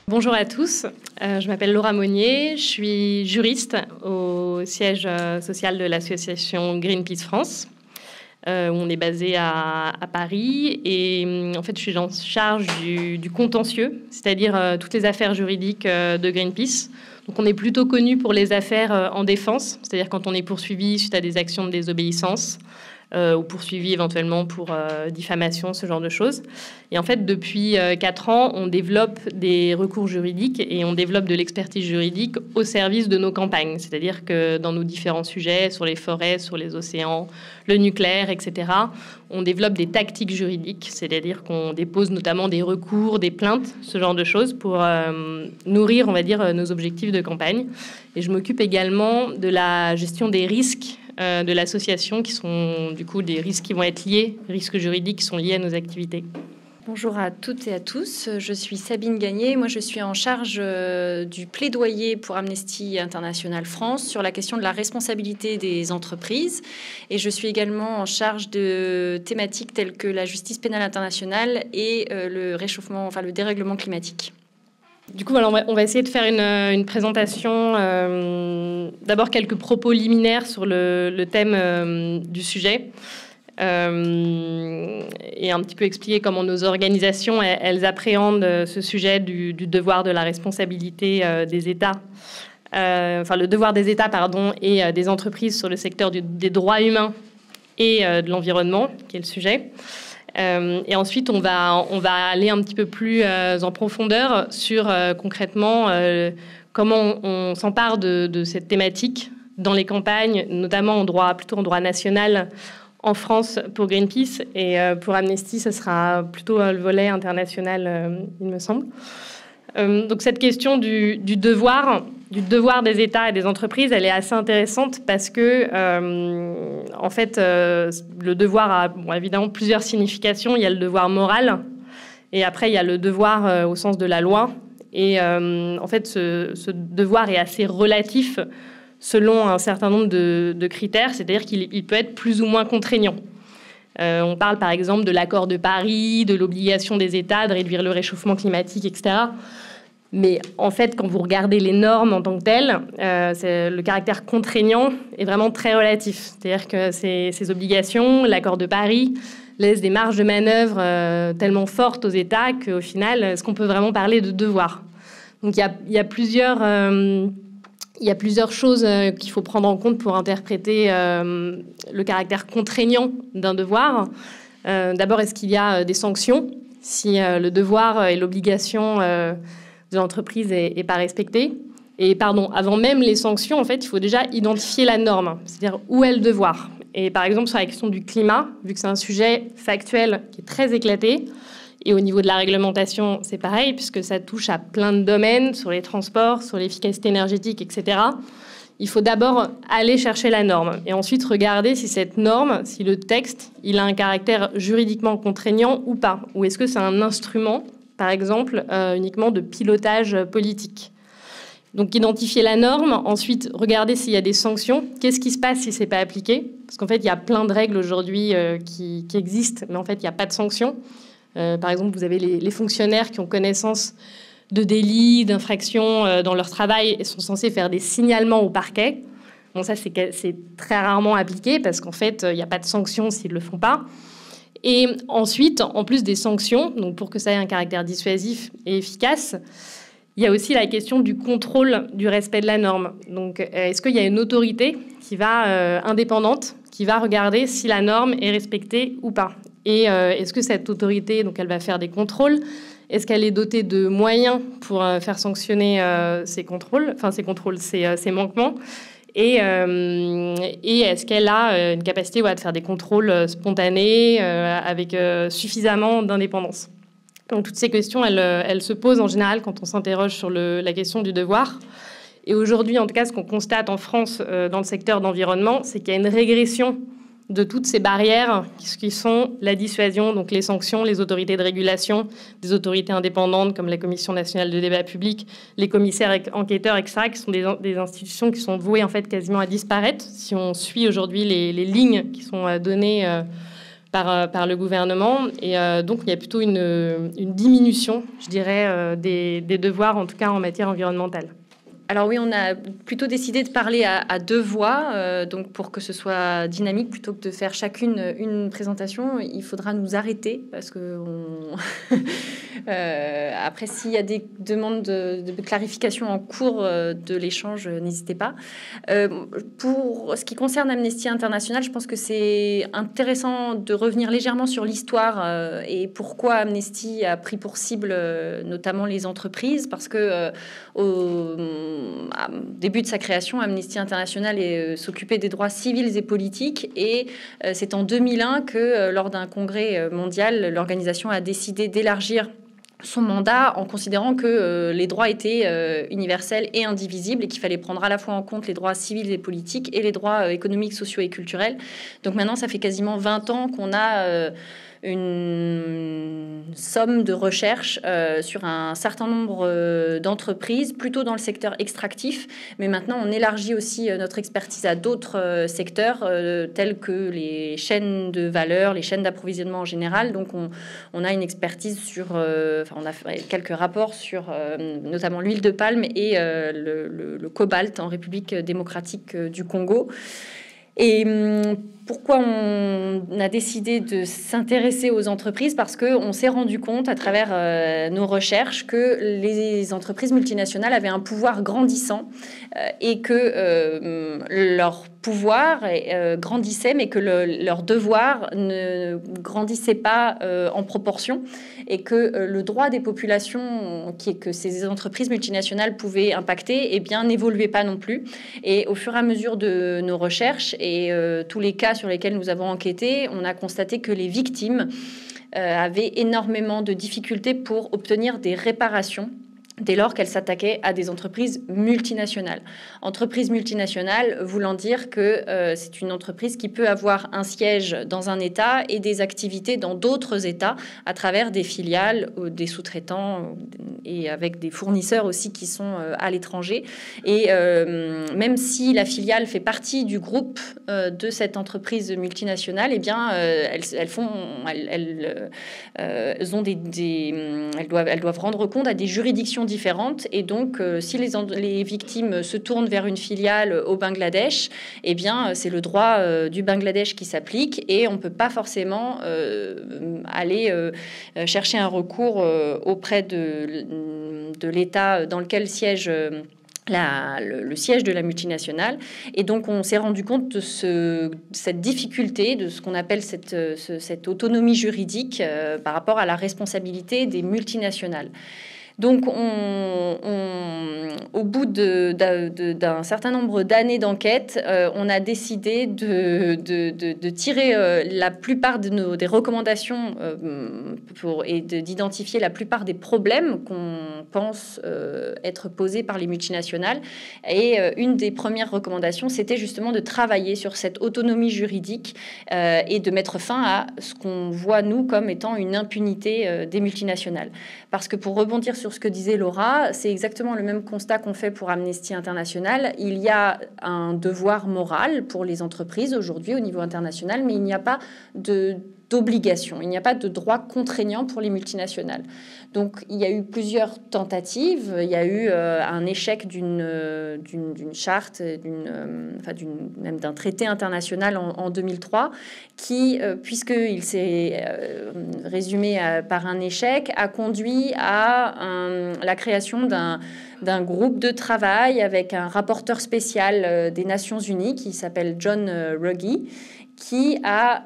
Bonjour à tous, je m'appelle Laura Monnier, je suis juriste au siège social de l'association Greenpeace France, où on est basé à Paris. Et en fait, je suis en charge du contentieux, c'est-à-dire toutes les affaires juridiques de Greenpeace. Donc on est plutôt connu pour les affaires en défense, c'est-à-dire quand on est poursuivi suite à des actions de désobéissance, ou poursuivi éventuellement pour diffamation, ce genre de choses. Et en fait, depuis 4 ans, on développe des recours juridiques et on développe de l'expertise juridique au service de nos campagnes. C'est-à-dire que dans nos différents sujets, sur les forêts, sur les océans, le nucléaire, etc., on développe des tactiques juridiques, c'est-à-dire qu'on dépose notamment des recours, des plaintes, ce genre de choses, pour nourrir, on va dire, nos objectifs de campagne. Et je m'occupe également de la gestion des risques de l'association, qui sont du coup des risques qui vont être liés, risques juridiques qui sont liés à nos activités. Bonjour à toutes et à tous, je suis Sabine Gagné. Moi, je suis en charge du plaidoyer pour Amnesty International France sur la question de la responsabilité des entreprises. Et je suis également en charge de thématiques telles que la justice pénale internationale et le réchauffement, enfin le dérèglement climatique. Du coup, voilà, on va essayer de faire une présentation. D'abord, quelques propos liminaires sur le thème du sujet. Et un petit peu expliquer comment nos organisations, elles appréhendent ce sujet du devoir de la responsabilité des États. Enfin, le devoir des États, et des entreprises sur le secteur des droits humains et de l'environnement, qui est le sujet. Et ensuite, on va aller un petit peu plus en profondeur sur concrètement comment on s'empare de cette thématique dans les campagnes, notamment plutôt en droit national en France pour Greenpeace. Et pour Amnesty, ce sera plutôt le volet international, il me semble. Donc cette question du devoir des États et des entreprises, elle est assez intéressante parce que, en fait, le devoir a évidemment plusieurs significations. Il y a le devoir moral et après, il y a le devoir au sens de la loi. Et en fait, ce devoir est assez relatif selon un certain nombre de critères, c'est-à-dire qu'il peut être plus ou moins contraignant. On parle par exemple de l'accord de Paris, de l'obligation des États de réduire le réchauffement climatique, etc. Mais en fait, quand vous regardez les normes en tant que telles, le caractère contraignant est vraiment très relatif. C'est-à-dire que ces obligations, l'accord de Paris, laissent des marges de manœuvre tellement fortes aux États qu'au final, est-ce qu'on peut vraiment parler de devoir ? Donc il y a plusieurs choses qu'il faut prendre en compte pour interpréter le caractère contraignant d'un devoir. D'abord, est-ce qu'il y a des sanctions si le devoir et l'obligation de l'entreprise n'est pas respectée? Et avant même les sanctions, en fait, il faut déjà identifier la norme, c'est-à-dire où est le devoir. Et par exemple, sur la question du climat, vu que c'est un sujet factuel qui est très éclaté, et au niveau de la réglementation, c'est pareil, puisque ça touche à plein de domaines, sur les transports, sur l'efficacité énergétique, etc. Il faut d'abord aller chercher la norme et ensuite regarder si cette norme, si le texte, il a un caractère juridiquement contraignant ou pas. Ou est-ce que c'est un instrument, par exemple, uniquement de pilotage politique. Donc, identifier la norme, ensuite, regarder s'il y a des sanctions. Qu'est-ce qui se passe si ce n'est pas appliqué? Parce qu'en fait, il y a plein de règles aujourd'hui qui existent, mais en fait, il n'y a pas de sanctions. Par exemple, vous avez les fonctionnaires qui ont connaissance de délits, d'infractions dans leur travail et sont censés faire des signalements au parquet. Bon, ça, c'est très rarement appliqué parce qu'en fait, il n'y a pas de sanctions s'ils ne le font pas. Et ensuite, en plus des sanctions, donc pour que ça ait un caractère dissuasif et efficace, il y a aussi la question du contrôle du respect de la norme. Donc, est-ce qu'il y a une autorité qui va indépendante, qui va regarder si la norme est respectée ou pas? Et est-ce que cette autorité, donc elle va faire des contrôles? Est-ce qu'elle est dotée de moyens pour faire sanctionner ces manquements? Et est-ce qu'elle a une capacité de faire des contrôles spontanés avec suffisamment d'indépendance? Donc toutes ces questions, elles se posent en général quand on s'interroge sur la question du devoir. Et aujourd'hui, en tout cas, ce qu'on constate en France dans le secteur d'environnement, c'est qu'il y a une régression de toutes ces barrières qui sont la dissuasion, donc les sanctions, les autorités de régulation, des autorités indépendantes comme la Commission nationale de débat public, les commissaires enquêteurs, etc., qui sont des institutions qui sont vouées en fait quasiment à disparaître si on suit aujourd'hui les lignes qui sont données par le gouvernement. Et donc, il y a plutôt une diminution, je dirais, des devoirs, en tout cas en matière environnementale. Alors oui, on a plutôt décidé de parler à deux voix, donc pour que ce soit dynamique, plutôt que de faire chacune une présentation, il faudra nous arrêter parce que après, s'il y a des demandes de clarification en cours de l'échange, n'hésitez pas. Pour ce qui concerne Amnesty International, je pense que c'est intéressant de revenir légèrement sur l'histoire et pourquoi Amnesty a pris pour cible notamment les entreprises, parce que au début de sa création, Amnesty International s'occupait des droits civils et politiques, et c'est en 2001 que lors d'un congrès mondial, l'organisation a décidé d'élargir son mandat en considérant que les droits étaient universels et indivisibles et qu'il fallait prendre à la fois en compte les droits civils et politiques et les droits économiques, sociaux et culturels. Donc maintenant, ça fait quasiment 20 ans qu'on a une somme de recherche sur un certain nombre d'entreprises, plutôt dans le secteur extractif. Mais maintenant, on élargit aussi notre expertise à d'autres secteurs, tels que les chaînes de valeur, les chaînes d'approvisionnement en général. Donc, on a une expertise sur... on a fait quelques rapports sur notamment l'huile de palme et le cobalt en République démocratique du Congo. Et pourquoi on a décidé de s'intéresser aux entreprises? Parce qu'on s'est rendu compte à travers nos recherches que les entreprises multinationales avaient un pouvoir grandissant et que leur pouvoir grandissait, mais que leur devoir ne grandissait pas en proportion, et que le droit des populations que ces entreprises multinationales pouvaient impacter, eh bien, n'évoluait pas non plus. Et au fur et à mesure de nos recherches et tous les cas sur lesquels nous avons enquêté, on a constaté que les victimes avaient énormément de difficultés pour obtenir des réparations dès lors qu'elle s'attaquait à des entreprises multinationales. Entreprise multinationale voulant dire que c'est une entreprise qui peut avoir un siège dans un État et des activités dans d'autres États à travers des filiales, des sous-traitants et avec des fournisseurs aussi qui sont à l'étranger. Et même si la filiale fait partie du groupe de cette entreprise multinationale, eh bien, elles doivent rendre compte à des juridictions différentes, et donc si les victimes se tournent vers une filiale au Bangladesh, eh bien c'est le droit du Bangladesh qui s'applique, et on peut pas forcément aller chercher un recours auprès de l'État dans lequel siège le siège de la multinationale. Et donc on s'est rendu compte de cette difficulté, de ce qu'on appelle cette autonomie juridique par rapport à la responsabilité des multinationales. Donc, au bout d'un certain nombre d'années d'enquête, on a décidé de tirer la plupart des recommandations et d'identifier la plupart des problèmes qu'on pense être posés par les multinationales. Et une des premières recommandations, c'était justement de travailler sur cette autonomie juridique et de mettre fin à ce qu'on voit, nous, comme étant une impunité des multinationales. Parce que pour rebondir sur ce que disait Laura, c'est exactement le même constat qu'on fait pour Amnesty International. Il y a un devoir moral pour les entreprises aujourd'hui au niveau international, mais il n'y a pas d'obligation, il n'y a pas de droit contraignant pour les multinationales. Donc, il y a eu plusieurs tentatives. Il y a eu un échec d'une charte, même d'un traité international en 2003, qui, puisqu'il s'est résumé par un échec, a conduit à la création d'un groupe de travail avec un rapporteur spécial des Nations Unies qui s'appelle John Ruggie, qui a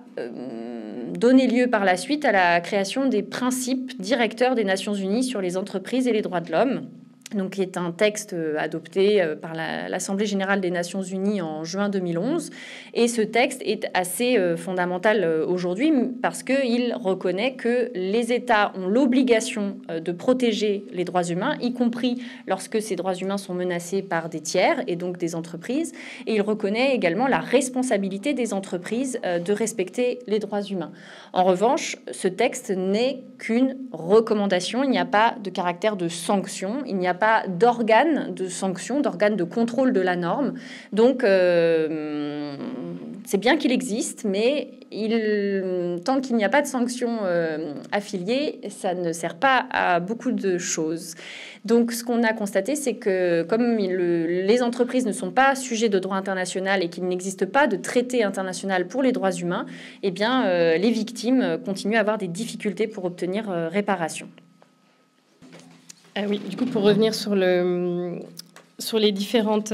donné lieu par la suite à la création des principes directeurs des Nations Unies sur les entreprises et les droits de l'homme. donc qui est un texte adopté par l'Assemblée générale des Nations unies en juin 2011. Et ce texte est assez fondamental aujourd'hui parce qu'il reconnaît que les États ont l'obligation de protéger les droits humains, y compris lorsque ces droits humains sont menacés par des tiers et donc des entreprises. Et il reconnaît également la responsabilité des entreprises de respecter les droits humains. En revanche, ce texte n'est qu'une recommandation. Il n'y a pas de caractère de sanction. Il n'y a pas d'organe de sanction, d'organe de contrôle de la norme. Donc, c'est bien qu'il existe, mais tant qu'il n'y a pas de sanction affiliée, ça ne sert pas à beaucoup de choses. Donc, ce qu'on a constaté, c'est que comme les entreprises ne sont pas sujets de droit international et qu'il n'existe pas de traité international pour les droits humains, eh bien, les victimes continuent à avoir des difficultés pour obtenir réparation. Oui, du coup, pour revenir sur les différentes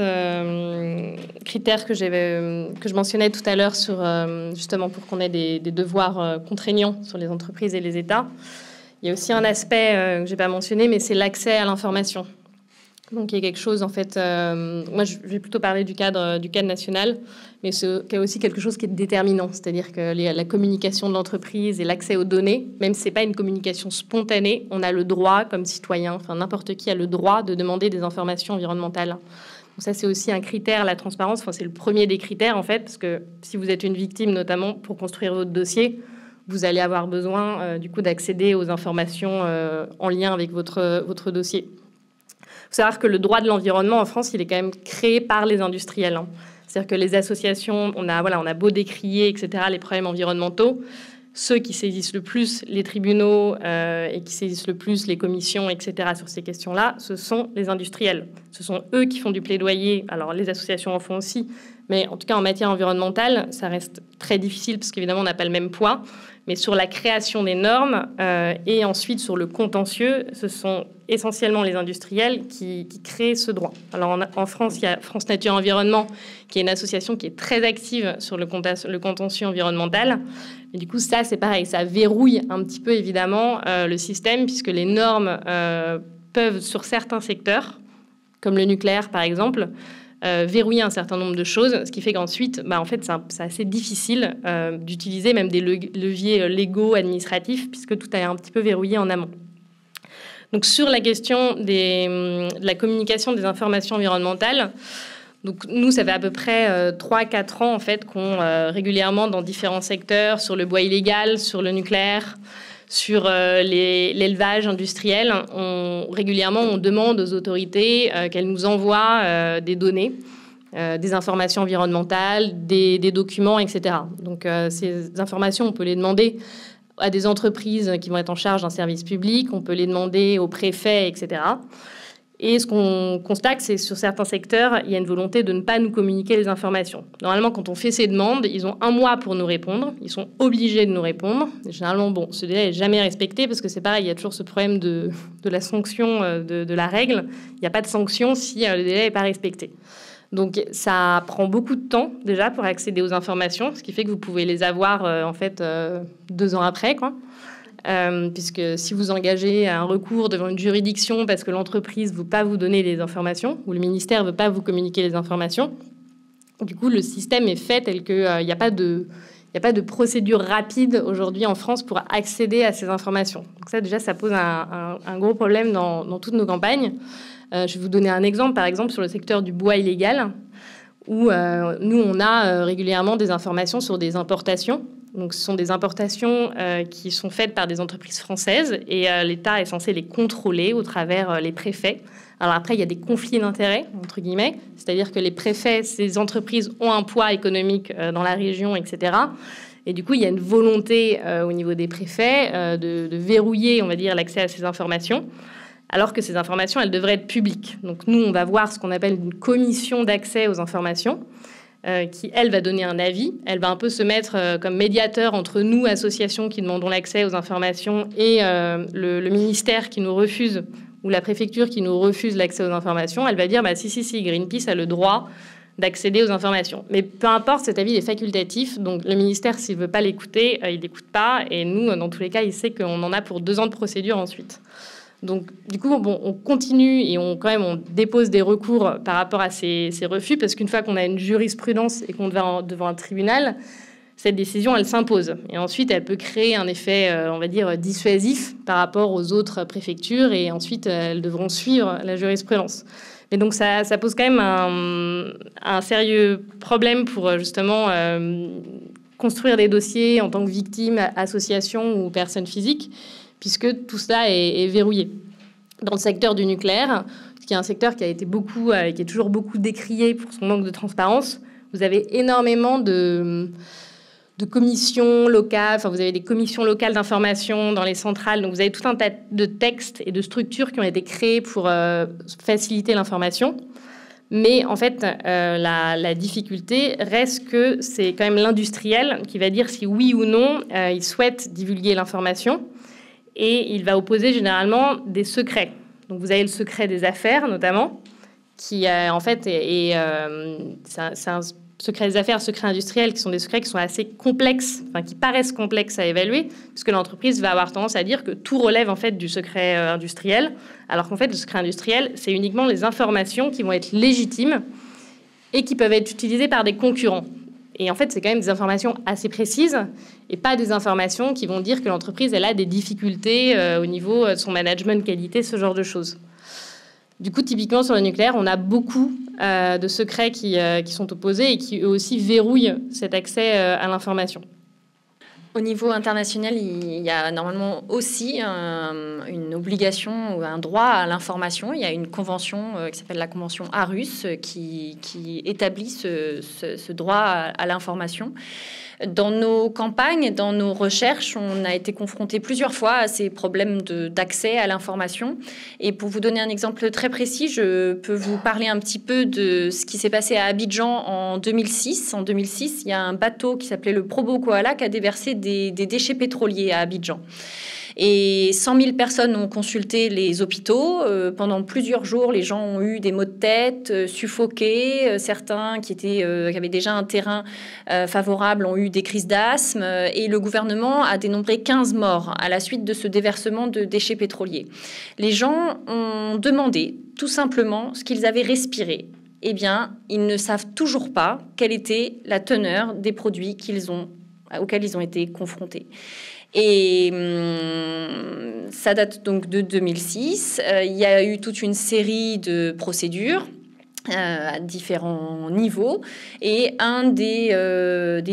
critères que je mentionnais tout à l'heure justement pour qu'on ait des devoirs contraignants sur les entreprises et les États, il y a aussi un aspect que je n'ai pas mentionné, mais c'est l'accès à l'information. Donc, il y a quelque chose, en fait... moi, je vais plutôt parler du cadre national, mais c'est aussi quelque chose qui est déterminant. C'est-à-dire que la communication de l'entreprise et l'accès aux données, même si ce n'est pas une communication spontanée, on a le droit, comme citoyen, enfin n'importe qui a le droit de demander des informations environnementales. Donc ça, c'est aussi un critère, la transparence. Enfin, c'est le premier des critères, en fait, parce que si vous êtes une victime, notamment pour construire votre dossier, vous allez avoir besoin, du coup, d'accéder aux informations en lien avec votre dossier. Il faut savoir que le droit de l'environnement en France, il est quand même créé par les industriels. C'est-à-dire que les associations, on a beau décrier, etc., les problèmes environnementaux, ceux qui saisissent le plus les tribunaux et qui saisissent le plus les commissions, etc., sur ces questions-là, ce sont les industriels. Ce sont eux qui font du plaidoyer. Alors, les associations en font aussi, mais en tout cas, en matière environnementale, ça reste très difficile parce qu'évidemment, on n'a pas le même poids. Mais sur la création des normes et ensuite sur le contentieux, ce sont essentiellement les industriels qui créent ce droit. Alors en France, il y a France Nature Environnement, qui est une association qui est très active sur le contentieux environnemental. Et du coup, ça, c'est pareil, ça verrouille un petit peu évidemment le système, puisque les normes peuvent, sur certains secteurs, comme le nucléaire par exemple, verrouiller un certain nombre de choses, ce qui fait qu'ensuite, en fait, c'est assez difficile d'utiliser même des leviers légaux, administratifs, puisque tout est un petit peu verrouillé en amont. Donc, sur la question de la communication des informations environnementales, donc nous, ça fait à peu près 3-4 ans, en fait, qu'on régulièrement, dans différents secteurs, sur le bois illégal, sur le nucléaire, sur l'élevage industriel, régulièrement, on demande aux autorités qu'elles nous envoient des données, des informations environnementales, des documents, etc. Donc, ces informations, on peut les demander à des entreprises qui vont être en charge d'un service public, on peut les demander aux préfets, etc. Et ce qu'on constate, c'est que sur certains secteurs, il y a une volonté de ne pas nous communiquer les informations. Normalement, quand on fait ces demandes, ils ont 1 mois pour nous répondre. Ils sont obligés de nous répondre. Et généralement, ce délai n'est jamais respecté parce que c'est pareil, il y a toujours ce problème de la sanction de la règle. Il n'y a pas de sanction si le délai n'est pas respecté. Donc, ça prend beaucoup de temps déjà pour accéder aux informations, ce qui fait que vous pouvez les avoir en fait 2 ans après, quoi. Puisque si vous engagez un recours devant une juridiction parce que l'entreprise ne veut pas vous donner les informations ou le ministère ne veut pas vous communiquer les informations, du coup, le système est fait tel qu'il n'y a pas de procédure rapide aujourd'hui en France pour accéder à ces informations. Donc ça, déjà, ça pose un gros problème dans toutes nos campagnes. Je vais vous donner un exemple, par exemple, sur le secteur du bois illégal, où nous, on a régulièrement des informations sur des importations. Donc, ce sont des importations qui sont faites par des entreprises françaises et l'État est censé les contrôler au travers les préfets. Alors après, il y a des conflits d'intérêts, entre guillemets, c'est-à-dire que les préfets, ces entreprises ont un poids économique dans la région, etc. Et du coup, il y a une volonté au niveau des préfets de verrouiller, on va dire, l'accès à ces informations, alors que ces informations, elles devraient être publiques. Donc nous, on va voir ce qu'on appelle une commission d'accès aux informations, qui, elle, va donner un avis. Elle va un peu se mettre comme médiateur entre nous, associations qui demandons l'accès aux informations, et le ministère qui nous refuse, ou la préfecture qui nous refuse l'accès aux informations. Elle va dire, si, Greenpeace a le droit d'accéder aux informations. Mais peu importe, cet avis est facultatif. Donc, le ministère, s'il ne veut pas l'écouter, il ne l'écoute pas. Et nous, dans tous les cas, il sait qu'on en a pour 2 ans de procédure ensuite. Donc, du coup, bon, on continue et on dépose des recours par rapport à ces refus, parce qu'une fois qu'on a une jurisprudence et qu'on va devant un tribunal, cette décision, elle s'impose. Et ensuite, elle peut créer un effet, on va dire, dissuasif par rapport aux autres préfectures, et ensuite, elles devront suivre la jurisprudence. Et donc, ça pose quand même un sérieux problème pour, justement, construire des dossiers en tant que victime, association ou personne physique, puisque tout cela est verrouillé. Dans le secteur du nucléaire, qui est un secteur qui a été qui est toujours beaucoup décrié pour son manque de transparence, vous avez énormément de commissions locales, vous avez des commissions locales d'information dans les centrales, donc vous avez tout un tas de textes et de structures qui ont été créés pour faciliter l'information. Mais en fait, la difficulté reste que c'est quand même l'industriel qui va dire si oui ou non il souhaite divulguer l'information. Et il va opposer généralement des secrets. Donc vous avez le secret des affaires, notamment, qui en fait c'est un secret des affaires, secret industriel, qui sont des secrets qui sont assez complexes, qui paraissent complexes à évaluer, puisque l'entreprise va avoir tendance à dire que tout relève en fait du secret industriel, alors qu'en fait le secret industriel, c'est uniquement les informations qui vont être légitimes et qui peuvent être utilisées par des concurrents. Et en fait, c'est quand même des informations assez précises et pas des informations qui vont dire que l'entreprise elle a des difficultés au niveau de son management qualité, ce genre de choses. Du coup, typiquement sur le nucléaire, on a beaucoup de secrets qui sont opposés et qui eux aussi verrouillent cet accès à l'information. Au niveau international, il y a normalement aussi une obligation ou un droit à l'information. Il y a une convention qui s'appelle la convention Aarhus qui établit ce droit à l'information. Dans nos campagnes, dans nos recherches, on a été confronté plusieurs fois à ces problèmes d'accès à l'information. Et pour vous donner un exemple très précis, je peux vous parler un petit peu de ce qui s'est passé à Abidjan en 2006. En 2006, il y a un bateau qui s'appelait le Probo Koala qui a déversé des déchets pétroliers à Abidjan. Et 100 000 personnes ont consulté les hôpitaux. Pendant plusieurs jours, les gens ont eu des maux de tête, suffoqués. Certains qui avaient déjà un terrain favorable ont eu des crises d'asthme. Et le gouvernement a dénombré 15 morts à la suite de ce déversement de déchets pétroliers. Les gens ont demandé tout simplement ce qu'ils avaient respiré. Eh bien, ils ne savent toujours pas quelle était la teneur des produits auxquels ils ont été confrontés. Et ça date donc de 2006. Il y a eu toute une série de procédures à différents niveaux. Et un des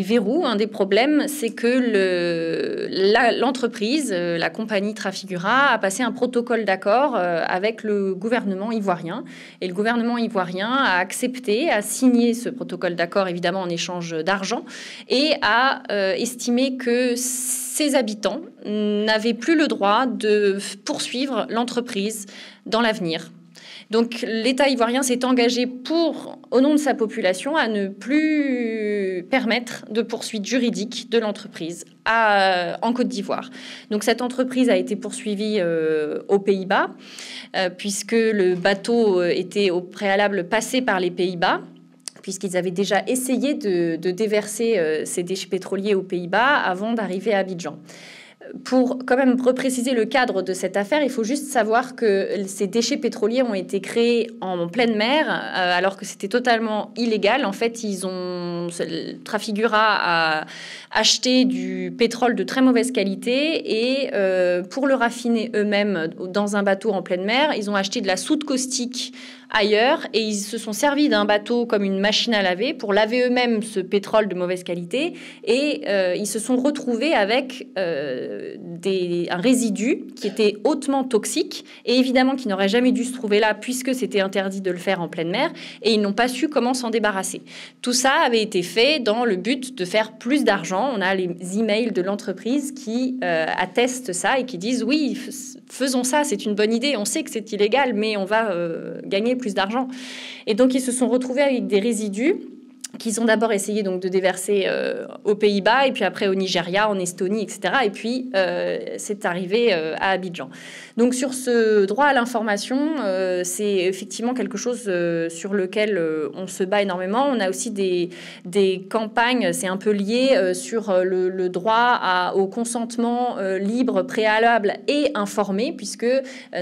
verrous, un des problèmes, c'est que l'entreprise, la compagnie Trafigura, a passé un protocole d'accord avec le gouvernement ivoirien. Et le gouvernement ivoirien a accepté, a signé ce protocole d'accord, évidemment en échange d'argent, et a estimé que ses habitants n'avaient plus le droit de poursuivre l'entreprise dans l'avenir. Donc l'État ivoirien s'est engagé au nom de sa population, à ne plus permettre de poursuite juridique de l'entreprise en Côte d'Ivoire. Donc cette entreprise a été poursuivie aux Pays-Bas, puisque le bateau était au préalable passé par les Pays-Bas, puisqu'ils avaient déjà essayé de déverser ces déchets pétroliers aux Pays-Bas avant d'arriver à Abidjan. Pour quand même repréciser le cadre de cette affaire, il faut juste savoir que ces déchets pétroliers ont été créés en pleine mer, alors que c'était totalement illégal. En fait, Trafigura a acheté du pétrole de très mauvaise qualité et pour le raffiner eux-mêmes dans un bateau en pleine mer, ils ont acheté de la soude caustique ailleurs et ils se sont servis d'un bateau comme une machine à laver pour laver eux-mêmes ce pétrole de mauvaise qualité et ils se sont retrouvés avec un résidu qui était hautement toxique et évidemment qui n'aurait jamais dû se trouver là puisque c'était interdit de le faire en pleine mer et ils n'ont pas su comment s'en débarrasser. Tout ça avait été fait dans le but de faire plus d'argent. On a les emails de l'entreprise qui attestent ça et qui disent oui, faisons ça, c'est une bonne idée, on sait que c'est illégal mais on va gagner plus d'argent. Et donc, ils se sont retrouvés avec des résidus qu'ils ont d'abord essayé donc de déverser aux Pays-Bas, et puis après au Nigeria, en Estonie, etc. Et puis, c'est arrivé à Abidjan. Donc, sur ce droit à l'information, c'est effectivement quelque chose sur lequel on se bat énormément. On a aussi des campagnes, c'est un peu lié, sur le droit au consentement libre, préalable et informé, puisque,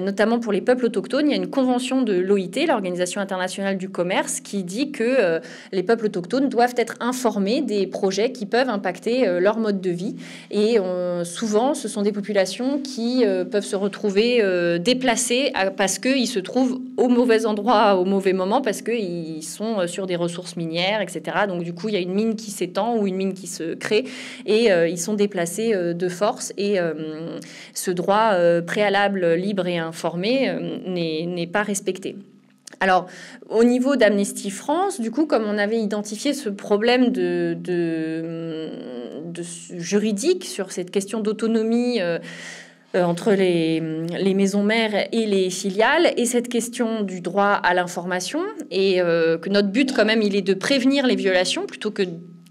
notamment pour les peuples autochtones, il y a une convention de l'OIT, l'Organisation internationale du commerce, qui dit que les peuples autochtones doivent être informés des projets qui peuvent impacter leur mode de vie. Et souvent, ce sont des populations qui peuvent se retrouver déplacées parce qu'ils se trouvent au mauvais endroit, au mauvais moment, parce qu'ils sont sur des ressources minières, etc. Donc, du coup, il y a une mine qui s'étend ou une mine qui se crée et ils sont déplacés de force. Et ce droit préalable, libre et informé n'est pas respecté. Alors, au niveau d'Amnesty France, du coup, comme on avait identifié ce problème de juridique sur cette question d'autonomie entre les maisons mères et les filiales, et cette question du droit à l'information, et que notre but, quand même, il est de prévenir les violations plutôt que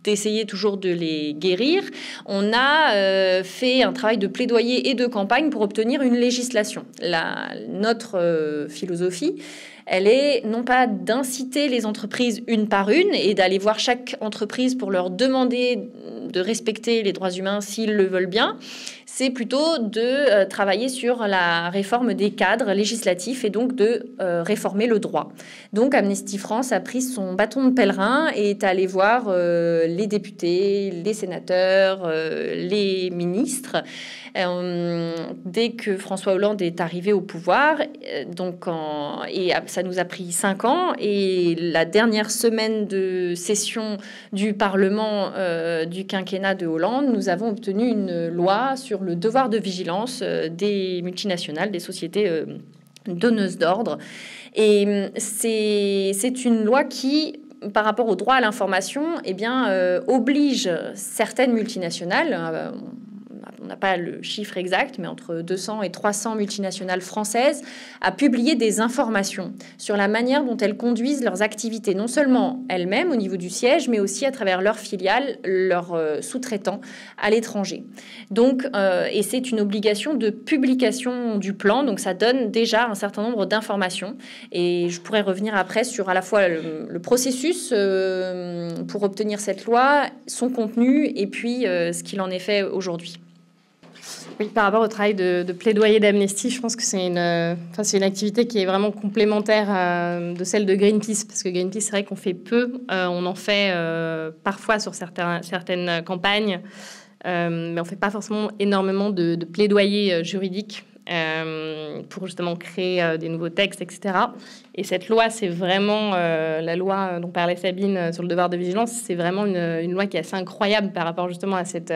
d'essayer toujours de les guérir, on a fait un travail de plaidoyer et de campagne pour obtenir une législation. Notre philosophie, elle est non pas d'inciter les entreprises une par une et d'aller voir chaque entreprise pour leur demander de respecter les droits humains s'ils le veulent bien, c'est plutôt de travailler sur la réforme des cadres législatifs et donc de réformer le droit. Donc Amnesty France a pris son bâton de pèlerin et est allé voir les députés, les sénateurs, les ministres. Dès que François Hollande est arrivé au pouvoir, et ça nous a pris 5 ans, et la dernière semaine de session du Parlement du quinquennat de Hollande, nous avons obtenu une loi sur le devoir de vigilance des multinationales, des sociétés donneuses d'ordre. Et c'est une loi qui, par rapport au droit à l'information, oblige certaines multinationales, on n'a pas le chiffre exact, mais entre 200 et 300 multinationales françaises, à publier des informations sur la manière dont elles conduisent leurs activités, non seulement elles-mêmes au niveau du siège, mais aussi à travers leurs filiales, leurs sous-traitants à l'étranger. Donc, et c'est une obligation de publication du plan, donc ça donne déjà un certain nombre d'informations. Et je pourrais revenir après sur à la fois le processus pour obtenir cette loi, son contenu, et puis ce qu'il en est fait aujourd'hui. Oui, par rapport au travail de plaidoyer d'Amnesty, je pense que c'est une activité qui est vraiment complémentaire de celle de Greenpeace, parce que Greenpeace, c'est vrai qu'on fait peu, on en fait parfois sur certaines campagnes, mais on ne fait pas forcément énormément de plaidoyer juridique pour justement créer des nouveaux textes, etc. Et cette loi, c'est vraiment la loi dont parlait Sabine sur le devoir de vigilance, c'est vraiment une loi qui est assez incroyable par rapport justement à cette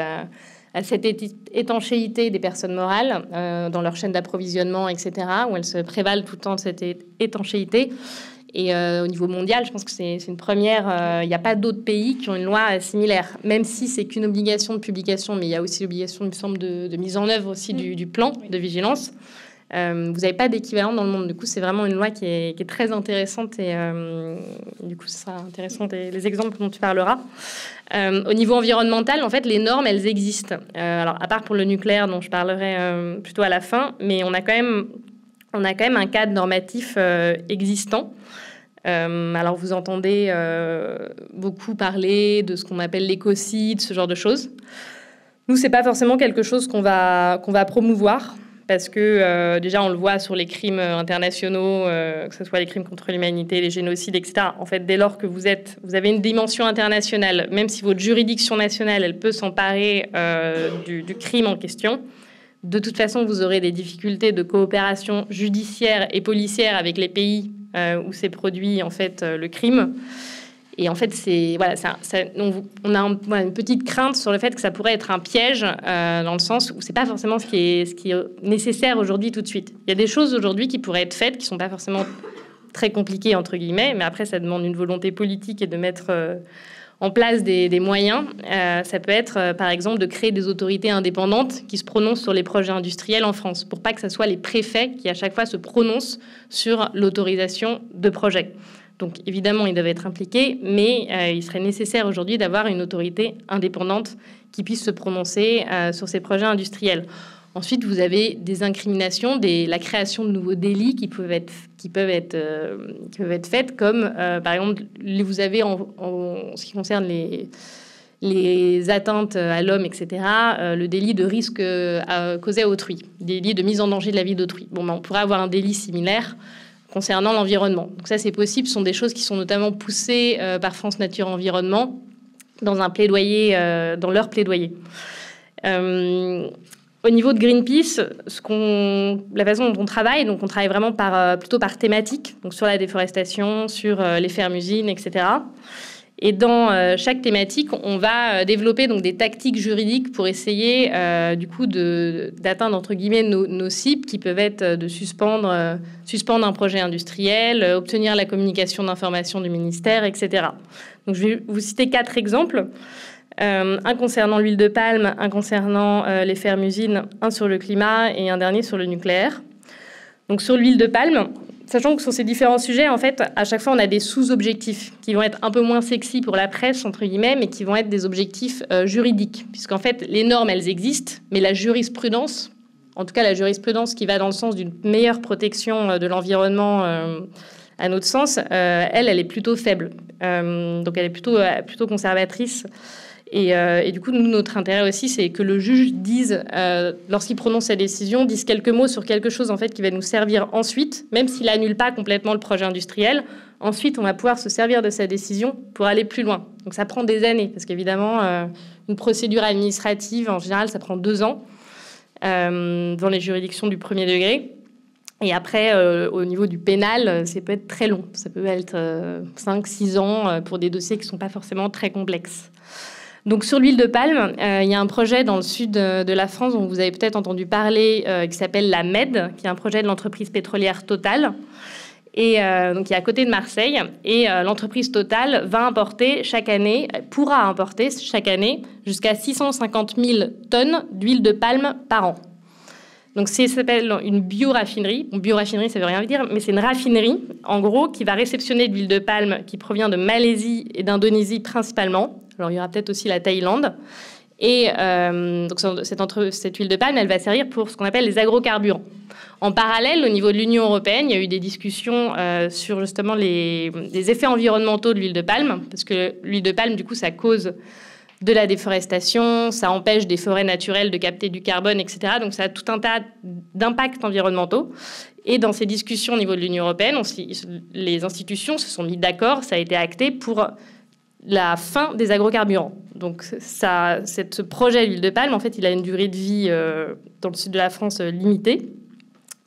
étanchéité des personnes morales dans leur chaîne d'approvisionnement, etc., où elles se prévalent tout le temps de cette étanchéité. Et au niveau mondial, je pense que c'est une première. Il n'y a pas d'autres pays qui ont une loi similaire, même si c'est qu'une obligation de publication, mais il y a aussi l'obligation, il me semble, de mise en œuvre aussi du plan de vigilance. Vous n'avez pas d'équivalent dans le monde. Du coup, c'est vraiment une loi qui est très intéressante et du coup, ce sera intéressant les exemples dont tu parleras. Au niveau environnemental, en fait, les normes, elles existent. Alors, à part pour le nucléaire, dont je parlerai plutôt à la fin, mais on a quand même un cadre normatif existant. Alors, vous entendez beaucoup parler de ce qu'on appelle l'écocide, ce genre de choses. Nous, c'est pas forcément quelque chose qu'on va promouvoir. Parce que déjà, on le voit sur les crimes internationaux, que ce soit les crimes contre l'humanité, les génocides, etc. En fait, dès lors que vous avez une dimension internationale, même si votre juridiction nationale, elle peut s'emparer du crime en question, de toute façon, vous aurez des difficultés de coopération judiciaire et policière avec les pays où s'est produit en fait le crime. Et en fait, on a une petite crainte sur le fait que ça pourrait être un piège dans le sens où c'est pas forcément ce qui est nécessaire aujourd'hui tout de suite. Il y a des choses aujourd'hui qui pourraient être faites qui sont pas forcément très compliquées entre guillemets, mais après ça demande une volonté politique et de mettre en place des moyens. Ça peut être par exemple de créer des autorités indépendantes qui se prononcent sur les projets industriels en France, pour pas que ce soit les préfets qui à chaque fois se prononcent sur l'autorisation de projets. Donc évidemment, ils doivent être impliqués, mais il serait nécessaire aujourd'hui d'avoir une autorité indépendante qui puisse se prononcer sur ces projets industriels. Ensuite, vous avez des incriminations, la création de nouveaux délits qui peuvent être faites, comme par exemple, vous avez en ce qui concerne les atteintes à l'homme, etc., le délit de risque causé à autrui, délit de mise en danger de la vie d'autrui. Bon, on pourrait avoir un délit similaire concernant l'environnement. Donc ça, c'est possible. Ce sont des choses qui sont notamment poussées par France Nature Environnement dans un plaidoyer, dans leur plaidoyer. Au niveau de Greenpeace, la façon dont on travaille, donc on travaille vraiment plutôt par thématique, donc sur la déforestation, sur les fermes-usines, etc. Et dans chaque thématique, on va développer donc des tactiques juridiques pour essayer du coup d'atteindre entre guillemets nos cibles, qui peuvent être de suspendre un projet industriel, obtenir la communication d'informations du ministère, etc. Donc je vais vous citer 4 exemples. Un concernant l'huile de palme, un concernant les fermes-usines, un sur le climat et un dernier sur le nucléaire. Donc sur l'huile de palme, sachant que sur ces différents sujets, en fait, à chaque fois, on a des sous-objectifs qui vont être un peu moins sexy pour la presse, entre guillemets, mais qui vont être des objectifs juridiques. Puisqu'en fait, les normes, elles existent, mais la jurisprudence, en tout cas la jurisprudence qui va dans le sens d'une meilleure protection de l'environnement, à notre sens, elle est plutôt faible. Donc elle est plutôt conservatrice. Et du coup, nous, notre intérêt aussi, c'est que le juge dise, lorsqu'il prononce sa décision, dise quelques mots sur quelque chose en fait qui va nous servir ensuite, même s'il annule pas complètement le projet industriel. Ensuite, on va pouvoir se servir de sa décision pour aller plus loin. Donc ça prend des années, parce qu'évidemment, une procédure administrative, en général, ça prend 2 ans dans les juridictions du premier degré. Et après, au niveau du pénal, ça peut être très long. Ça peut être 5-6 ans pour des dossiers qui ne sont pas forcément très complexes. Donc sur l'huile de palme, il y a un projet dans le sud de la France dont vous avez peut-être entendu parler, qui s'appelle la MED, qui est un projet de l'entreprise pétrolière Total, et donc qui est à côté de Marseille. Et l'entreprise Total pourra importer chaque année jusqu'à 650 000 tonnes d'huile de palme par an. Donc ça s'appelle une bioraffinerie. Bon, bioraffinerie, ça veut rien dire, mais c'est une raffinerie, en gros, qui va réceptionner de l'huile de palme qui provient de Malaisie et d'Indonésie principalement. Alors, il y aura peut-être aussi la Thaïlande. Et donc, cette huile de palme, elle va servir pour ce qu'on appelle les agrocarburants. En parallèle, au niveau de l'Union européenne, il y a eu des discussions sur justement les effets environnementaux de l'huile de palme, parce que l'huile de palme, du coup, ça cause de la déforestation, ça empêche des forêts naturelles de capter du carbone, etc. Donc, ça a tout un tas d'impacts environnementaux. Et dans ces discussions au niveau de l'Union européenne, les institutions se sont mis d'accord, ça a été acté pour la fin des agrocarburants. Donc, ce projet d'huile de palme, en fait, il a une durée de vie dans le sud de la France limitée.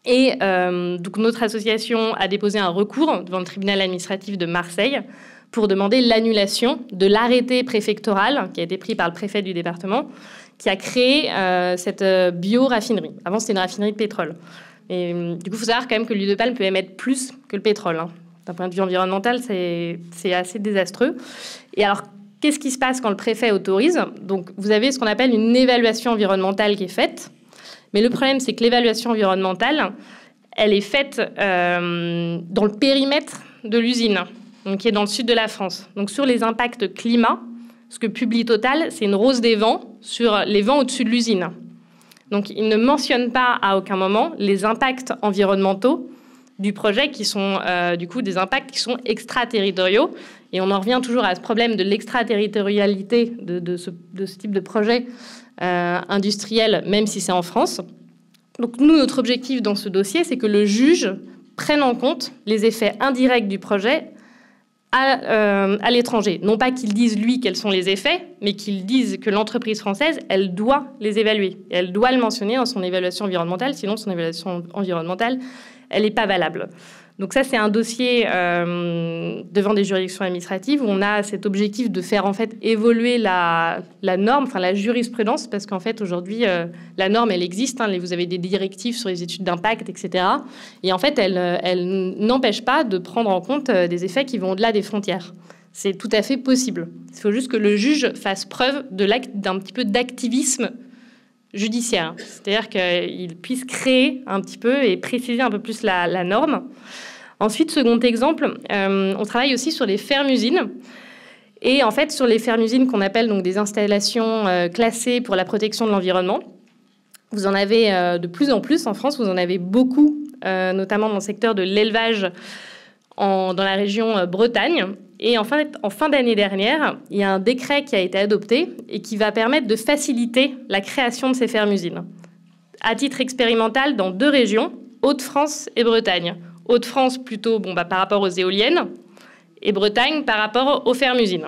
Et donc, notre association a déposé un recours devant le tribunal administratif de Marseille pour demander l'annulation de l'arrêté préfectoral qui a été pris par le préfet du département, qui a créé cette bioraffinerie. Avant, c'était une raffinerie de pétrole. Et du coup, il faut savoir quand même que l'huile de palme peut émettre plus que le pétrole. D'un point de vue environnemental, c'est assez désastreux. Et alors, qu'est-ce qui se passe quand le préfet autorise ? Donc, vous avez ce qu'on appelle une évaluation environnementale qui est faite. Mais le problème, c'est que l'évaluation environnementale, elle est faite dans le périmètre de l'usine, donc qui est dans le sud de la France. Donc, sur les impacts climat, ce que publie Total, c'est une rose des vents sur les vents au-dessus de l'usine. Donc, il ne mentionne pas à aucun moment les impacts environnementaux du projet qui sont du coup des impacts qui sont extraterritoriaux. Et on en revient toujours à ce problème de l'extraterritorialité de ce type de projet industriel, même si c'est en France. Donc nous, notre objectif dans ce dossier, c'est que le juge prenne en compte les effets indirects du projet à l'étranger. Non pas qu'il dise, lui, quels sont les effets, mais qu'il dise que l'entreprise française, elle doit les évaluer. Et elle doit le mentionner dans son évaluation environnementale, sinon son évaluation environnementale, elle n'est pas valable. Donc ça, c'est un dossier devant des juridictions administratives où on a cet objectif de faire en fait évoluer la norme, enfin la jurisprudence, parce qu'en fait aujourd'hui la norme elle existe. Vous avez des directives sur les études d'impact, etc. Et en fait elle n'empêche pas de prendre en compte des effets qui vont au-delà des frontières. C'est tout à fait possible. Il faut juste que le juge fasse preuve d'un petit peu d'activisme judiciaire, c'est-à-dire qu'il puisse créer un petit peu et préciser un peu plus la norme. Ensuite, second exemple, on travaille aussi sur les fermes-usines. Et en fait, sur les fermes-usines qu'on appelle donc des installations classées pour la protection de l'environnement, vous en avez de plus en plus en France, vous en avez beaucoup, notamment dans le secteur de l'élevage dans la région Bretagne. Et en fin d'année dernière, il y a un décret qui a été adopté et qui va permettre de faciliter la création de ces fermes-usines. À titre expérimental, dans 2 régions, Hauts-de-France et Bretagne. Hauts-de-France plutôt par rapport aux éoliennes et Bretagne par rapport aux fermes-usines.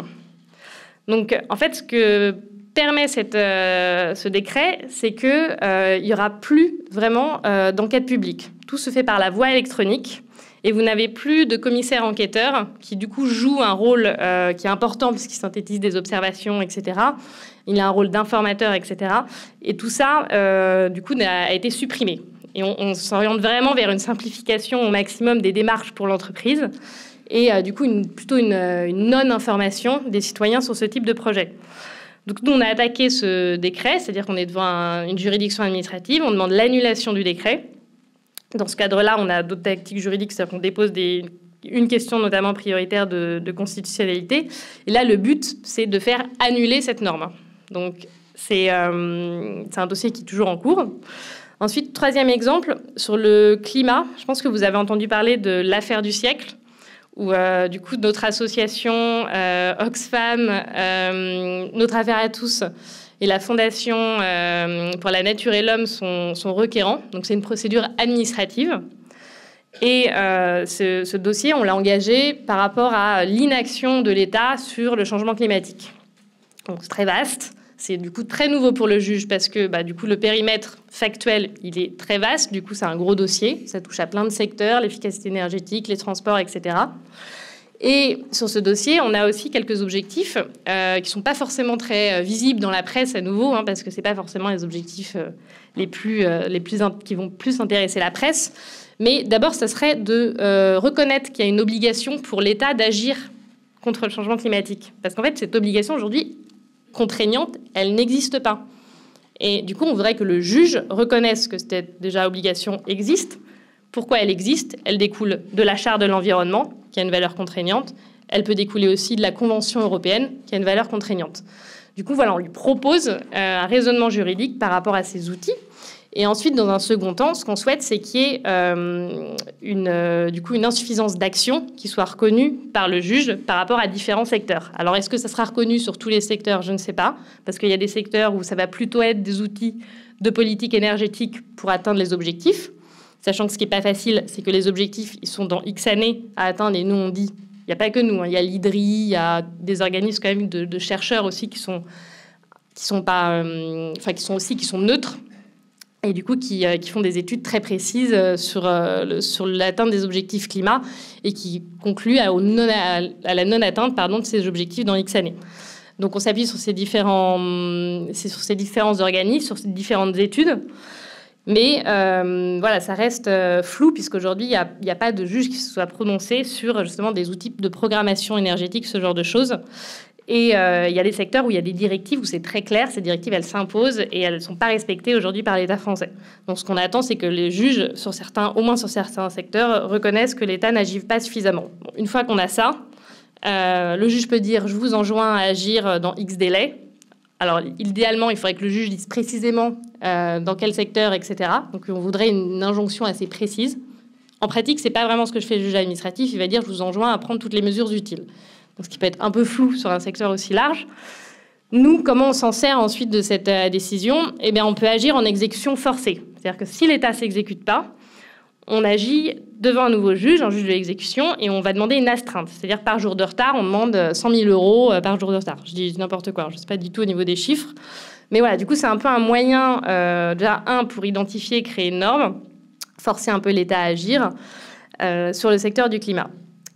Donc, en fait, ce que permet ce décret, c'est qu'il n'y aura plus vraiment d'enquête publique. Tout se fait par la voie électronique et vous n'avez plus de commissaire enquêteur qui, du coup, joue un rôle qui est important puisqu'il synthétise des observations, etc. Il a un rôle d'informateur, etc. Et tout ça, du coup, a été supprimé. Et on s'oriente vraiment vers une simplification au maximum des démarches pour l'entreprise et du coup, plutôt une non-information des citoyens sur ce type de projet. Donc nous, on a attaqué ce décret, c'est-à-dire qu'on est devant une juridiction administrative, on demande l'annulation du décret. Dans ce cadre-là, on a d'autres tactiques juridiques, c'est-à-dire qu'on dépose une question notamment prioritaire de constitutionnalité. Et là, le but, c'est de faire annuler cette norme. Donc c'est un dossier qui est toujours en cours. Ensuite, 3e exemple, sur le climat. Je pense que vous avez entendu parler de l'affaire du siècle, où du coup, notre association Oxfam, Notre Affaire à tous et la Fondation pour la Nature et l'Homme sont requérants. Donc, c'est une procédure administrative. Et ce dossier, on l'a engagé par rapport à l'inaction de l'État sur le changement climatique. Donc, c'est très vaste. C'est du coup très nouveau pour le juge parce que du coup, le périmètre factuel, il est très vaste. Du coup, c'est un gros dossier. Ça touche à plein de secteurs, l'efficacité énergétique, les transports, etc. Et sur ce dossier, on a aussi quelques objectifs qui ne sont pas forcément très visibles dans la presse à nouveau, parce que ce n'est pas forcément les objectifs qui vont plus intéresser la presse. Mais d'abord, ça serait de reconnaître qu'il y a une obligation pour l'État d'agir contre le changement climatique. Parce qu'en fait, cette obligation aujourd'hui contraignante, elle n'existe pas. Et du coup, on voudrait que le juge reconnaisse que cette déjà obligation existe. Pourquoi elle existe? Elle découle de la Charte de l'environnement, qui a une valeur contraignante. Elle peut découler aussi de la Convention européenne, qui a une valeur contraignante. Du coup, voilà, on lui propose un raisonnement juridique par rapport à ces outils. Et ensuite, dans un second temps, ce qu'on souhaite, c'est qu'il y ait une insuffisance d'action qui soit reconnue par le juge par rapport à différents secteurs. Alors, est-ce que ça sera reconnu sur tous les secteurs? Je ne sais pas, parce qu'il y a des secteurs où ça va plutôt être des outils de politique énergétique pour atteindre les objectifs, sachant que ce qui n'est pas facile, c'est que les objectifs, ils sont dans X années à atteindre, et nous, on dit, il n'y a pas que nous, il y a l'IDRI, il y a des organismes quand même de chercheurs aussi qui sont neutres, et du coup qui font des études très précises sur l'atteinte des objectifs climat et qui concluent à la non-atteinte de ces objectifs dans X années. Donc on s'appuie sur ces différents organismes, sur ces différentes études. Mais voilà, ça reste flou puisqu'aujourd'hui, il n'y a pas de juge qui se soit prononcé sur justement des outils de programmation énergétique, ce genre de choses. Et il y a des secteurs où il y a des directives où c'est très clair, ces directives, elles s'imposent et elles ne sont pas respectées aujourd'hui par l'État français. Donc ce qu'on attend, c'est que les juges, au moins sur certains secteurs, reconnaissent que l'État n'agit pas suffisamment. Bon, une fois qu'on a ça, le juge peut dire « je vous enjoins à agir dans X délai ». Alors, idéalement, il faudrait que le juge dise précisément dans quel secteur, etc. Donc, on voudrait une injonction assez précise. En pratique, ce n'est pas vraiment ce que je fais le juge administratif. Il va dire « je vous enjoins à prendre toutes les mesures utiles ». Donc, ce qui peut être un peu flou sur un secteur aussi large. Nous, comment on s'en sert ensuite de cette décision? Eh bien, on peut agir en exécution forcée. C'est-à-dire que si l'État ne s'exécute pas, on agit devant un nouveau juge, un juge de l'exécution, et on va demander une astreinte. C'est-à-dire par jour de retard, on demande 100 000 euros par jour de retard. Je dis n'importe quoi, je ne sais pas du tout au niveau des chiffres. Mais voilà, du coup, c'est un peu un moyen, déjà, pour identifier et créer une norme, forcer un peu l'État à agir sur le secteur du climat.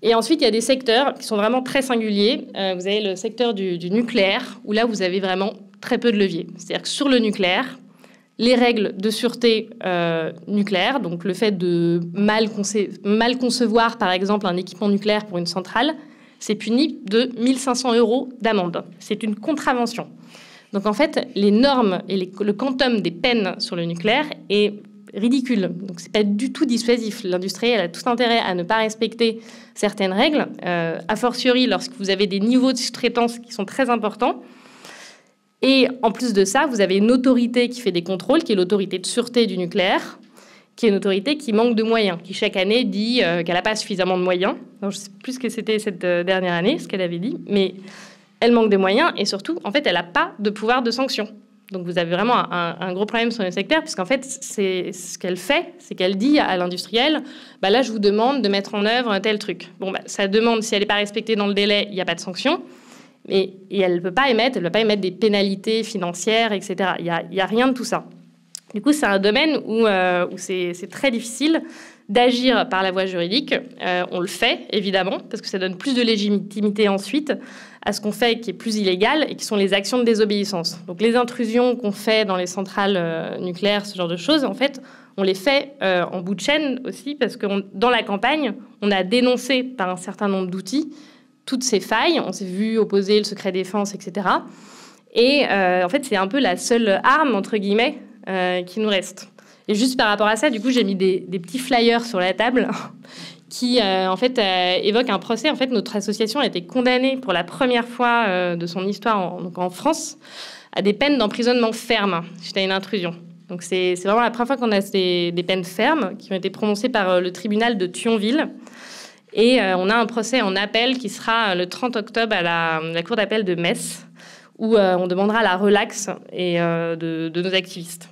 Et ensuite, il y a des secteurs qui sont vraiment très singuliers. Vous avez le secteur du nucléaire, où là, vous avez vraiment très peu de levier. C'est-à-dire que sur le nucléaire, les règles de sûreté nucléaire, donc le fait de mal concevoir, par exemple, un équipement nucléaire pour une centrale, c'est puni de 1 500 € d'amende. C'est une contravention. Donc, en fait, les normes et le quantum des peines sur le nucléaire est ridicule. Donc, c'est pas du tout dissuasif. L'industriel a tout intérêt à ne pas respecter certaines règles, a fortiori lorsque vous avez des niveaux de sous-traitance qui sont très importants. Et en plus de ça, vous avez une autorité qui fait des contrôles, qui est l'autorité de sûreté du nucléaire, qui est une autorité qui manque de moyens, qui chaque année dit qu'elle n'a pas suffisamment de moyens. Donc, je ne sais plus ce que c'était cette dernière année, ce qu'elle avait dit, mais elle manque de moyens et surtout, en fait, elle n'a pas de pouvoir de sanction. Donc, vous avez vraiment un gros problème sur le secteur, puisqu'en fait, ce qu'elle fait, c'est qu'elle dit à l'industriel, bah là, je vous demande de mettre en œuvre un tel truc. Bon, bah, sa demande, si elle n'est pas respectée dans le délai, il n'y a pas de sanction. Et elle ne peut pas émettre des pénalités financières, etc. Il n'y a rien de tout ça. Du coup, c'est un domaine où c'est très difficile d'agir par la voie juridique. On le fait, évidemment, parce que ça donne plus de légitimité ensuite à ce qu'on fait qui est plus illégal et qui sont les actions de désobéissance. Donc, les intrusions qu'on fait dans les centrales nucléaires, ce genre de choses, en fait, on les fait en bout de chaîne aussi, parce que dans la campagne, on a dénoncé par un certain nombre d'outils toutes ces failles. On s'est vu opposer le secret défense, etc. Et en fait, c'est un peu la seule arme, entre guillemets, qui nous reste. Et juste par rapport à ça, du coup, j'ai mis des petits flyers sur la table qui, en fait, évoquent un procès. En fait, notre association a été condamnée pour la première fois de son histoire en France à des peines d'emprisonnement ferme suite à une intrusion. Donc, c'est vraiment la première fois qu'on a des peines fermes qui ont été prononcées par le tribunal de Thionville. Et on a un procès en appel qui sera le 30 octobre à la cour d'appel de Metz, où on demandera la relaxe de nos activistes.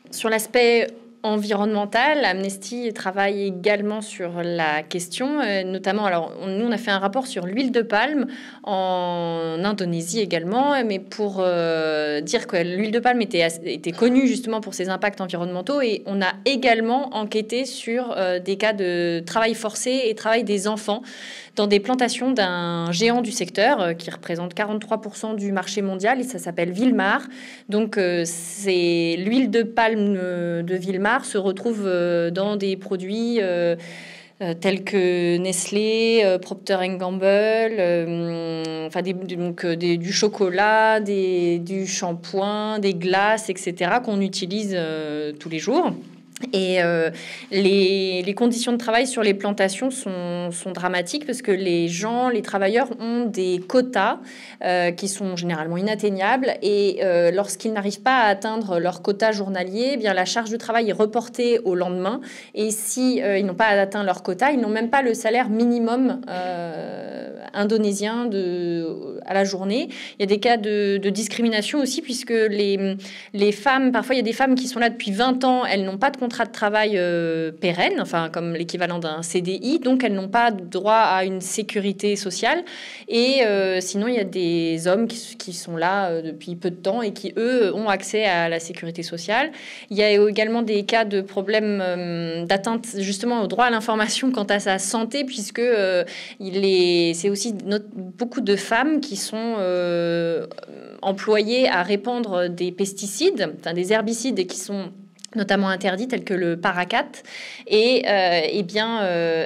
Sur l'aspect environnemental, Amnesty travaille également sur la question, notamment, alors nous on a fait un rapport sur l'huile de palme en Indonésie également, mais pour dire que l'huile de palme était connue justement pour ses impacts environnementaux, et on a également enquêté sur des cas de travail forcé et travail des enfants dans des plantations d'un géant du secteur qui représente 43% du marché mondial, et ça s'appelle Wilmar. Donc c'est l'huile de palme de Wilmar se retrouve dans des produits tels que Nestlé, Procter & Gamble, du chocolat, du shampoing, des glaces, etc., qu'on utilise tous les jours. Et les conditions de travail sur les plantations sont dramatiques, parce que les travailleurs ont des quotas qui sont généralement inatteignables, et lorsqu'ils n'arrivent pas à atteindre leur quota journalier, eh bien la charge de travail est reportée au lendemain, et si ils n'ont pas atteint leur quota, ils n'ont même pas le salaire minimum indonésien à la journée. Il y a des cas de discrimination aussi, puisque les femmes, parfois il y a des femmes qui sont là depuis 20 ans, elles n'ont pas de contrat de travail pérenne, enfin comme l'équivalent d'un CDI, donc elles n'ont pas droit à une sécurité sociale. Et sinon, il y a des hommes qui sont là depuis peu de temps et qui, eux, ont accès à la sécurité sociale. Il y a également des cas de problèmes d'atteinte justement au droit à l'information quant à sa santé, puisque c'est aussi beaucoup de femmes qui sont employées à répandre des pesticides, enfin des herbicides, et qui sont notamment interdits, tels que le paraquat. Et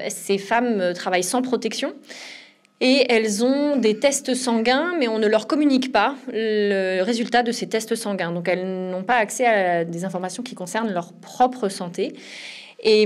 ces femmes travaillent sans protection. Et elles ont des tests sanguins, mais on ne leur communique pas le résultat de ces tests sanguins. Donc, elles n'ont pas accès à des informations qui concernent leur propre santé. Et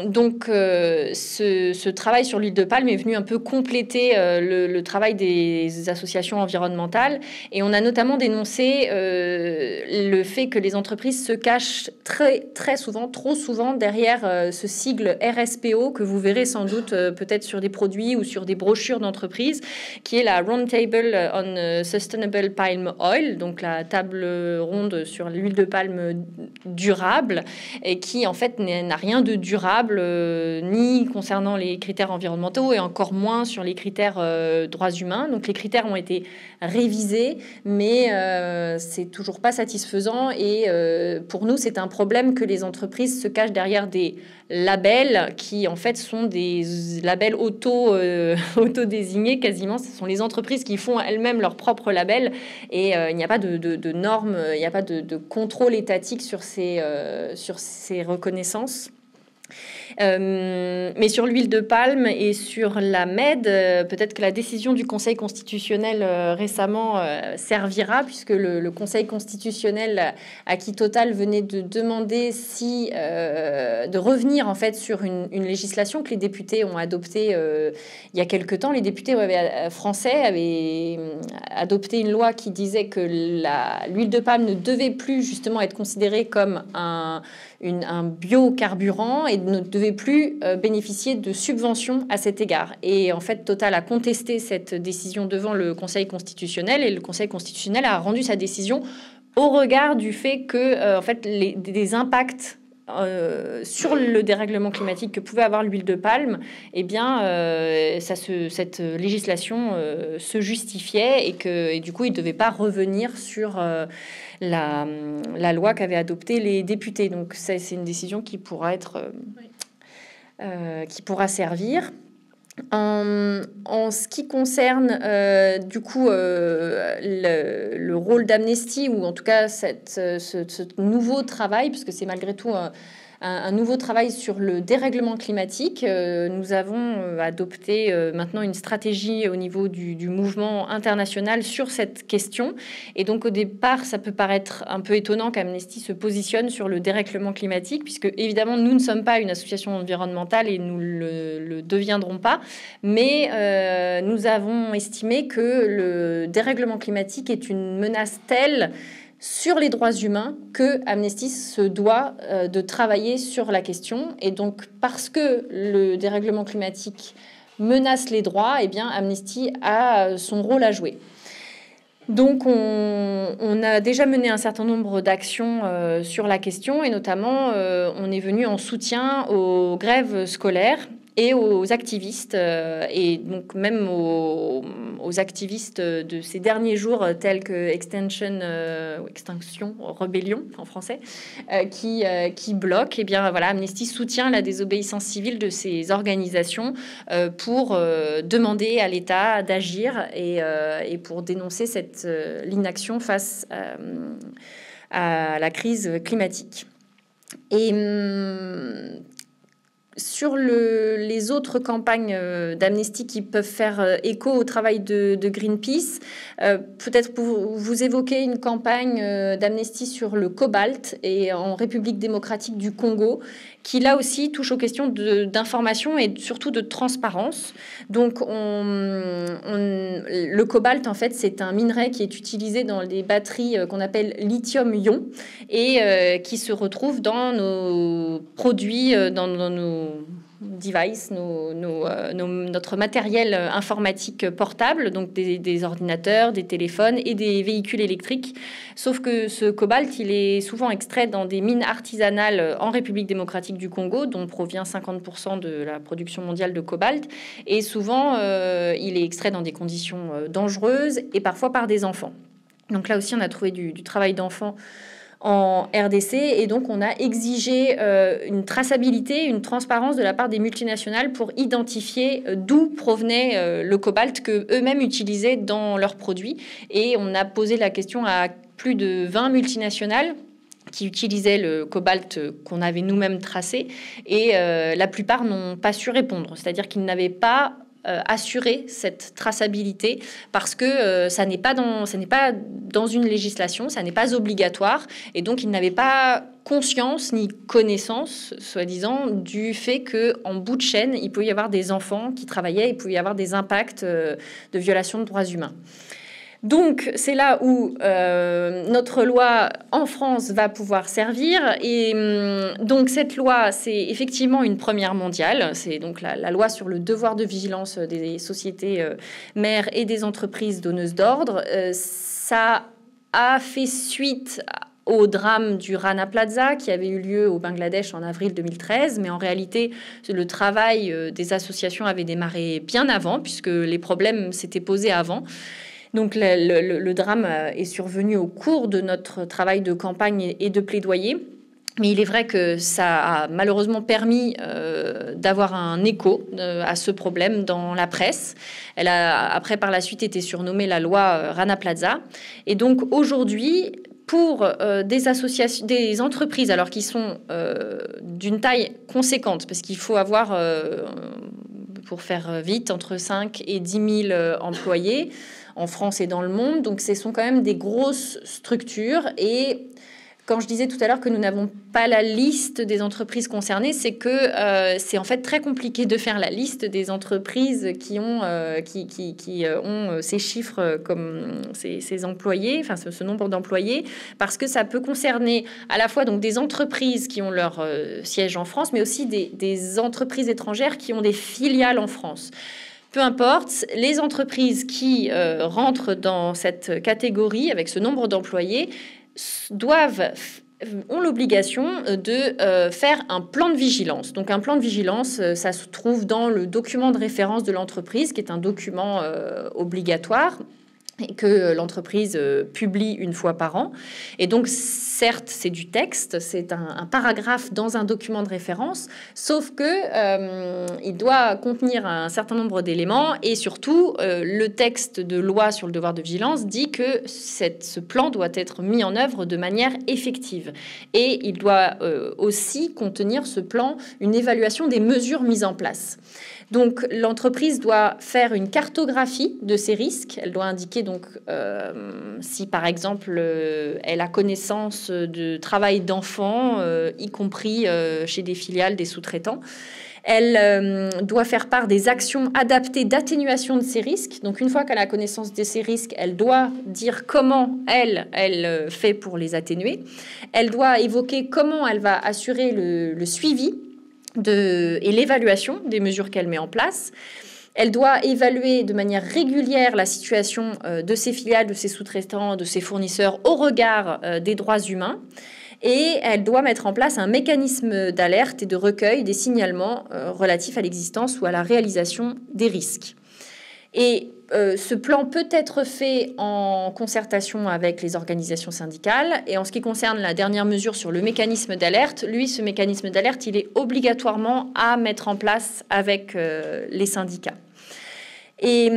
donc, ce travail sur l'huile de palme est venu un peu compléter le travail des associations environnementales. Et on a notamment dénoncé le fait que les entreprises se cachent très souvent, trop souvent, derrière ce sigle RSPO, que vous verrez sans doute peut-être sur des produits ou sur des brochures d'entreprises, qui est la Round Table on Sustainable Palm Oil, donc la table ronde sur l'huile de palme durable, et qui en fait n'a rien de durable, ni concernant les critères environnementaux, et encore moins sur les critères droits humains. Donc les critères ont été révisés, mais c'est toujours pas satisfaisant. Et pour nous, c'est un problème que les entreprises se cachent derrière des labels qui en fait sont des labels auto-désignés quasiment. Ce sont les entreprises qui font elles-mêmes leur propre label, et il n'y a pas de normes, il n'y a pas de contrôle étatique sur ces reconnaissances. Mais sur l'huile de palme et sur la MED, peut-être que la décision du Conseil constitutionnel récemment servira, puisque le Conseil constitutionnel à qui Total venait de demander de revenir en fait sur une législation que les députés ont adoptée il y a quelque temps. Les députés français avaient adopté une loi qui disait que l'huile de palme ne devait plus justement être considérée comme un biocarburant et ne devait plus bénéficier de subventions à cet égard. Et en fait, Total a contesté cette décision devant le Conseil constitutionnel et le Conseil constitutionnel a rendu sa décision au regard du fait que en fait, des impacts sur le dérèglement climatique que pouvait avoir l'huile de palme, eh bien, cette législation se justifiait et du coup, il ne devait pas revenir sur la loi qu'avaient adoptée les députés. Donc, c'est une décision qui pourra qui pourra servir. En ce qui concerne du coup le rôle d'Amnesty, ou en tout cas ce nouveau travail, puisque c'est malgré tout un nouveau travail sur le dérèglement climatique, nous avons adopté maintenant une stratégie au niveau du mouvement international sur cette question. Et donc au départ, ça peut paraître un peu étonnant qu'Amnesty se positionne sur le dérèglement climatique, puisque évidemment nous ne sommes pas une association environnementale et nous le deviendrons pas. Mais nous avons estimé que le dérèglement climatique est une menace telle sur les droits humains que Amnesty se doit de travailler sur la question. Et donc, parce que le dérèglement climatique menace les droits, eh bien, Amnesty a son rôle à jouer. Donc, on a déjà mené un certain nombre d'actions sur la question, et notamment, on est venu en soutien aux grèves scolaires et aux activistes, et donc même aux activistes de ces derniers jours, tels que Extinction Rebellion en français, qui bloquent. Et bien voilà, Amnesty soutient la désobéissance civile de ces organisations pour demander à l'État d'agir et pour dénoncer l'inaction face à la crise climatique. Et sur les autres campagnes d'Amnesty qui peuvent faire écho au travail de Greenpeace, peut-être pour vous évoquer une campagne d'Amnesty sur le cobalt et en République démocratique du Congo, qui là aussi touche aux questions d'information et surtout de transparence. Donc le cobalt, en fait, c'est un minerai qui est utilisé dans les batteries qu'on appelle lithium-ion et qui se retrouve dans nos produits, dans nos devices, notre matériel informatique portable, donc des ordinateurs, des téléphones et des véhicules électriques. Sauf que ce cobalt, il est souvent extrait dans des mines artisanales en République démocratique du Congo, dont provient 50% de la production mondiale de cobalt. Et souvent, il est extrait dans des conditions dangereuses et parfois par des enfants. Donc là aussi, on a trouvé du travail d'enfants en RDC, et donc on a exigé une traçabilité, une transparence de la part des multinationales pour identifier d'où provenait le cobalt que eux-mêmes utilisaient dans leurs produits. Et on a posé la question à plus de 20 multinationales qui utilisaient le cobalt qu'on avait nous-mêmes tracé, et la plupart n'ont pas su répondre, c'est-à-dire qu'ils n'avaient pas assurer cette traçabilité parce que ça n'est pas dans une législation, ça n'est pas obligatoire, et donc ils n'avaient pas conscience ni connaissance, soi-disant, du fait que en bout de chaîne, il peut y avoir des enfants qui travaillaient, il peut y avoir des impacts de violation de droits humains. Donc, c'est là où notre loi en France va pouvoir servir. Et donc, cette loi, c'est effectivement une première mondiale. C'est donc la loi sur le devoir de vigilance des sociétés mères et des entreprises donneuses d'ordre. Ça a fait suite au drame du Rana Plaza qui avait eu lieu au Bangladesh en avril 2013. Mais en réalité, le travail des associations avait démarré bien avant, puisque les problèmes s'étaient posés avant. Donc le drame est survenu au cours de notre travail de campagne et de plaidoyer. Mais il est vrai que ça a malheureusement permis d'avoir un écho à ce problème dans la presse. Elle a après par la suite été surnommée la loi Rana Plaza. Et donc aujourd'hui, pour des associations, des entreprises, alors qui sont d'une taille conséquente, parce qu'il faut avoir, pour faire vite, entre 5 et 10 000 employés en France et dans le monde. Donc, ce sont quand même des grosses structures. Et quand je disais tout à l'heure que nous n'avons pas la liste des entreprises concernées, c'est que c'est en fait très compliqué de faire la liste des entreprises qui ont ces chiffres comme ces employés, enfin ce nombre d'employés, parce que ça peut concerner à la fois donc des entreprises qui ont leur siège en France, mais aussi des entreprises étrangères qui ont des filiales en France. Peu importe, les entreprises qui rentrent dans cette catégorie avec ce nombre d'employés ont l'obligation de faire un plan de vigilance. Donc un plan de vigilance, ça se trouve dans le document de référence de l'entreprise, qui est un document obligatoire et que l'entreprise publie une fois par an. Et donc, certes, c'est du texte, c'est un paragraphe dans un document de référence, sauf que il doit contenir un certain nombre d'éléments et surtout, le texte de loi sur le devoir de vigilance dit que ce plan doit être mis en œuvre de manière effective. Et il doit aussi contenir, ce plan, une évaluation des mesures mises en place. Donc, l'entreprise doit faire une cartographie de ces risques. Elle doit indiquer donc si, par exemple, elle a connaissance de travail d'enfants, y compris chez des filiales, des sous-traitants. Elle doit faire part des actions adaptées d'atténuation de ces risques. Donc, une fois qu'elle a connaissance de ces risques, elle doit dire comment elle fait pour les atténuer. Elle doit évoquer comment elle va assurer le suivi et l'évaluation des mesures qu'elle met en place. Elle doit évaluer de manière régulière la situation de ses filiales, de ses sous-traitants, de ses fournisseurs au regard des droits humains. Et elle doit mettre en place un mécanisme d'alerte et de recueil des signalements relatifs à l'existence ou à la réalisation des risques. Et ce plan peut être fait en concertation avec les organisations syndicales. Et en ce qui concerne la dernière mesure sur le mécanisme d'alerte, ce mécanisme d'alerte, il est obligatoirement à mettre en place avec les syndicats. Et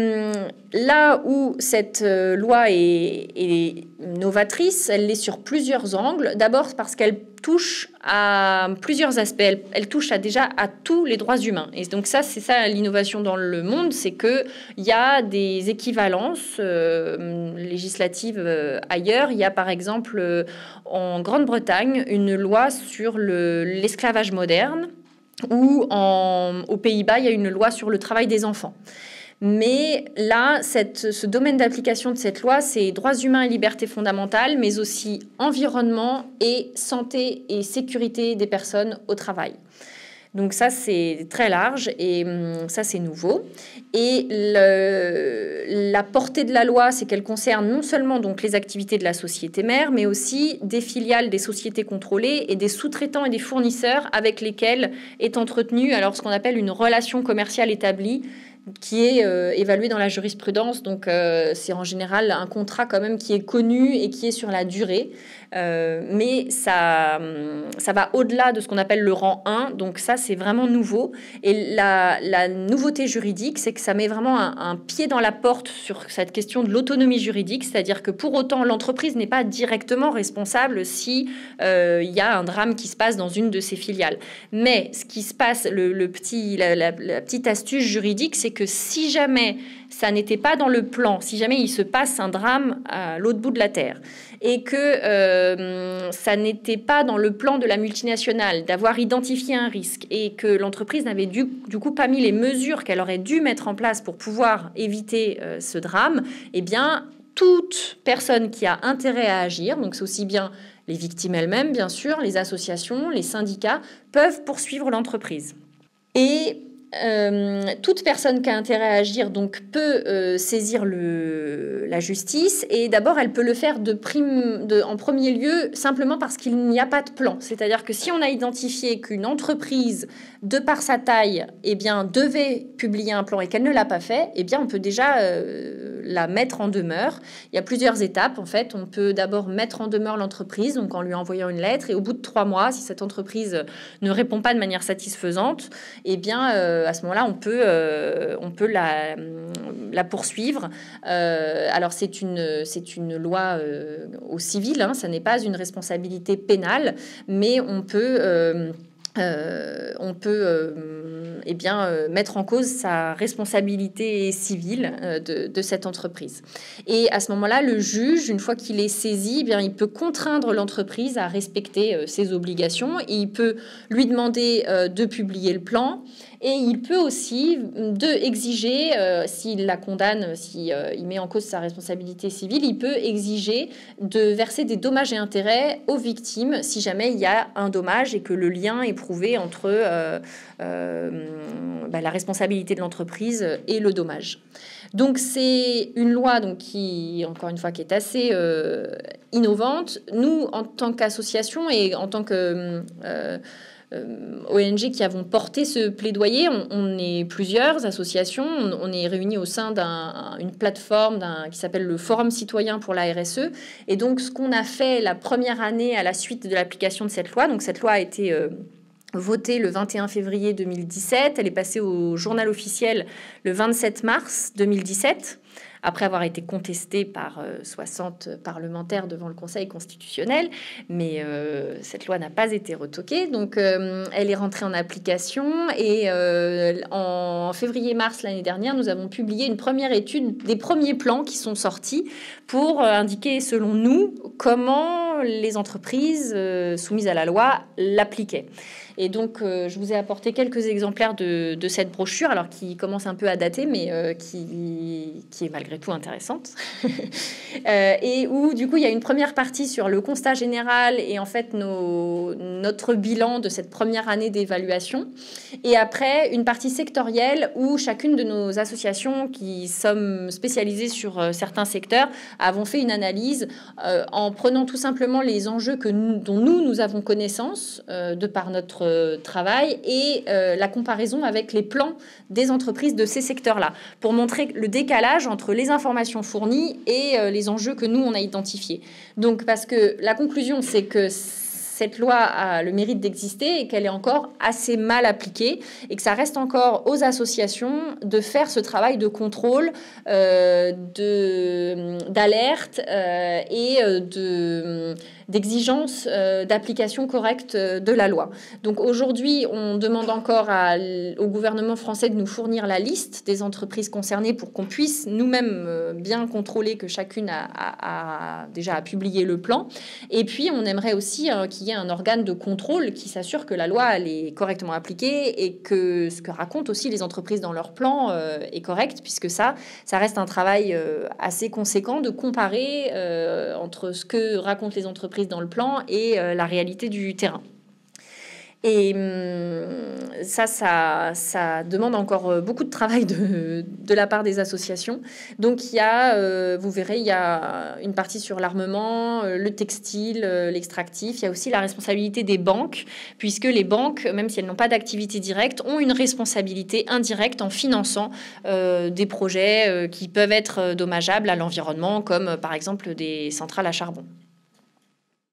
là où cette loi est novatrice, elle l'est sur plusieurs angles. D'abord parce qu'elle touche à plusieurs aspects. Elle touche déjà à tous les droits humains. Et donc c'est ça l'innovation dans le monde, c'est qu'il y a des équivalences législatives ailleurs. Il y a par exemple en Grande-Bretagne une loi sur l'esclavage moderne, ou aux Pays-Bas, il y a une loi sur le travail des enfants. Mais là, ce domaine d'application de cette loi, c'est droits humains et libertés fondamentales, mais aussi environnement et santé et sécurité des personnes au travail. Donc ça, c'est très large et ça, c'est nouveau. Et la portée de la loi, c'est qu'elle concerne non seulement donc les activités de la société mère, mais aussi des filiales des sociétés contrôlées et des sous-traitants et des fournisseurs avec lesquels est entretenue alors ce qu'on appelle une relation commerciale établie, qui est évalué dans la jurisprudence. Donc, c'est en général un contrat quand même qui est connu et qui est sur la durée. Mais ça va au-delà de ce qu'on appelle le rang 1. Donc, ça, c'est vraiment nouveau. Et la nouveauté juridique, c'est que ça met vraiment un pied dans la porte sur cette question de l'autonomie juridique. C'est-à-dire que pour autant, l'entreprise n'est pas directement responsable si il y a un drame qui se passe dans une de ses filiales. Mais ce qui se passe, la petite astuce juridique, c'est que si jamais ça n'était pas dans le plan, si jamais il se passe un drame à l'autre bout de la Terre et que ça n'était pas dans le plan de la multinationale d'avoir identifié un risque et que l'entreprise n'avait du coup pas mis les mesures qu'elle aurait dû mettre en place pour pouvoir éviter ce drame, eh bien, toute personne qui a intérêt à agir, donc c'est aussi bien les victimes elles-mêmes, bien sûr, les associations, les syndicats, peuvent poursuivre l'entreprise. Et toute personne qui a intérêt à agir donc peut saisir la justice, et d'abord elle peut le faire en premier lieu simplement parce qu'il n'y a pas de plan. C'est-à-dire que si on a identifié qu'une entreprise, de par sa taille, devait publier un plan et qu'elle ne l'a pas fait, on peut déjà la mettre en demeure. Il y a plusieurs étapes. En fait, on peut d'abord mettre en demeure l'entreprise, donc en lui envoyant une lettre. Et au bout de 3 mois, si cette entreprise ne répond pas de manière satisfaisante, eh bien, à ce moment-là, on peut la poursuivre. Alors, c'est une loi au civil, hein, ça n'est pas une responsabilité pénale, mais on peut mettre en cause sa responsabilité civile de cette entreprise. Et à ce moment-là, le juge, une fois qu'il est saisi, eh bien, il peut contraindre l'entreprise à respecter ses obligations et il peut lui demander de publier le plan. Et il peut aussi exiger, s'il la condamne, s'il met en cause sa responsabilité civile, il peut exiger de verser des dommages et intérêts aux victimes si jamais il y a un dommage et que le lien est prouvé entre la responsabilité de l'entreprise et le dommage. Donc c'est une loi qui, encore une fois, qui est assez innovante. Nous, en tant qu'association et en tant que ONG qui avons porté ce plaidoyer, on est plusieurs associations, on est réunis au sein d'une plateforme qui s'appelle le Forum citoyen pour la RSE. Et donc, ce qu'on a fait la première année à la suite de l'application de cette loi, donc cette loi a été votée le 21 février 2017, elle est passée au journal officiel le 27 mars 2017. Après avoir été contestée par 60 parlementaires devant le Conseil constitutionnel, mais cette loi n'a pas été retoquée, donc elle est rentrée en application, et en février-mars l'année dernière, nous avons publié une première étude des premiers plans qui sont sortis pour indiquer, selon nous, comment les entreprises soumises à la loi l'appliquaient. Et donc, je vous ai apporté quelques exemplaires de cette brochure, alors qui commence un peu à dater, mais qui est malgré tout intéressante. Et où, du coup, il y a une première partie sur le constat général et en fait notre bilan de cette première année d'évaluation. Et après, une partie sectorielle où chacune de nos associations qui sommes spécialisées sur certains secteurs avons fait une analyse en prenant tout simplement les enjeux dont nous avons connaissance de par notre travail et la comparaison avec les plans des entreprises de ces secteurs-là pour montrer le décalage entre les informations fournies et les enjeux que nous, on a identifiés. Donc, parce que la conclusion, c'est que cette loi a le mérite d'exister et qu'elle est encore assez mal appliquée et que ça reste encore aux associations de faire ce travail de contrôle, d'alerte et d'exigence d'application correcte de la loi. Donc aujourd'hui, on demande encore au gouvernement français de nous fournir la liste des entreprises concernées pour qu'on puisse nous-mêmes bien contrôler que chacune a déjà publié le plan. Et puis, on aimerait aussi qu'il y ait un organe de contrôle qui s'assure que la loi elle est correctement appliquée et que ce que racontent aussi les entreprises dans leur plan est correct, puisque ça reste un travail assez conséquent de comparer entre ce que racontent les entreprises dans le plan et la réalité du terrain. Et ça demande encore beaucoup de travail de la part des associations. Donc, il y a, vous verrez, il y a une partie sur l'armement, le textile, l'extractif. Il y a aussi la responsabilité des banques, puisque les banques, même si elles n'ont pas d'activité directe, ont une responsabilité indirecte en finançant des projets qui peuvent être dommageables à l'environnement, comme par exemple des centrales à charbon.